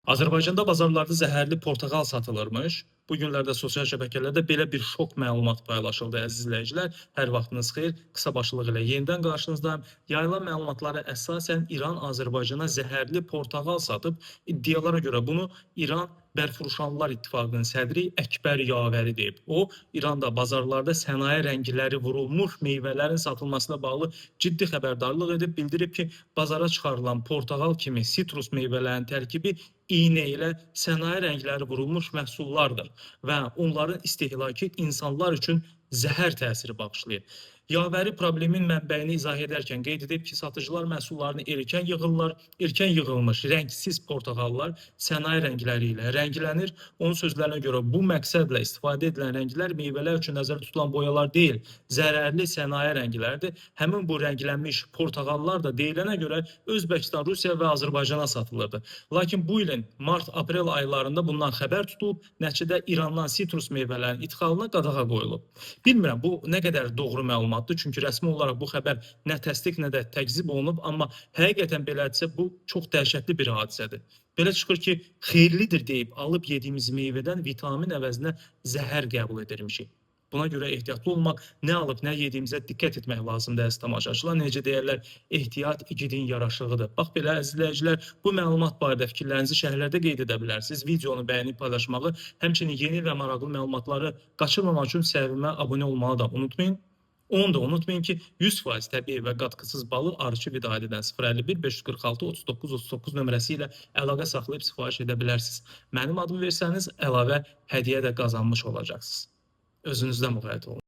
Azərbaycanda bazarlarda zəhərli portağal satılırmış. Bu günlərdə sosial şəbəkələrdə belə bir şok məlumat paylaşıldı əziz izləyicilər. Hər vaxtınız xeyir. Qısa başlıq ilə yenidən qarşınızdayım. Yayılan məlumatlara əsasən İran Azərbaycana zəhərli portağal satıb. İddialara görə bunu İran Bərfuruşanlar İttifaqının sədri Əkbər Yavəri deyib. O, İranda bazarlarda sənaye rəngləri vurulmuş meyvələrin satılmasına bağlı ciddi xəbərdarlıq edib, bildirib ki, bazara çıxarılan portağal kimi sitrus meyvələrin tərkibi iynə ilə sənaye rəngləri vurulmuş məhsullardır və onların istehlakı insanlar üçün zəhər təsiri bağışlayır. Yavəri problemin mənbəyini izah edərkən qeyd edib ki, satıcılar məhsullarını erkən yığırlar, erkən yığılmış rəngsiz portağallar sənaye rəngləri ilə rənglənir. Onun sözlərinə görə bu məqsədlə istifadə edilən rənglər meyvələr üçün nəzərdə tutulan boyalar deyil, zərərli sənaye rənglərdir. Həmin bu rənglənmiş portağallar da deyilənə görə Özbəkistan, Rusiya və Azərbaycana satılırdı. Lakin bu ilin mart-aprel aylarında bundan xəbər tutulub, nəticədə İrandan sitrus meyvələrinin idxalına qadağa qoyulub. Bilmirəm, bu nə qədər doğru məlumatdır, çünki rəsmi olaraq bu xəbər nə təsdiq, nə də təkzib olunub, amma həqiqətən belədirsə, bu çox dəhşətli bir hadisədir. Belə çıxır ki, xeyirlidir deyib alıb yediyimiz meyvədən vitamin əvəzinə zəhər qəbul edirmişik. Buna görə ehtiyatlı olmaq, nə alıb, nə yediyimizə diqqət etmək lazımdır əziz tamaşaçılar. Necə deyərlər, ehtiyat igidin yaraşığıdır. Bax belə əziz izləyicilər, bu məlumat barədə fikirlərinizi şərhlərdə qeyd edə bilərsiniz. Videonu bəyənib paylaşmağı, həmçinin yeni və maraqlı məlumatları qaçırmamaq üçün səhifəmə abunə olmağı da unutmayın. Onu da unutmayın ki, 100% təbii və qatqısız balı Arıçı Vida ailədən 051 546 39 39 nömrəsi ilə əlaqə saxlayıb sifariş edə bilərsiniz. Mənim adımı versəniz, əlavə hədiyyə də qazanmış olacaqsınız. Özünüzdən müğayət olun.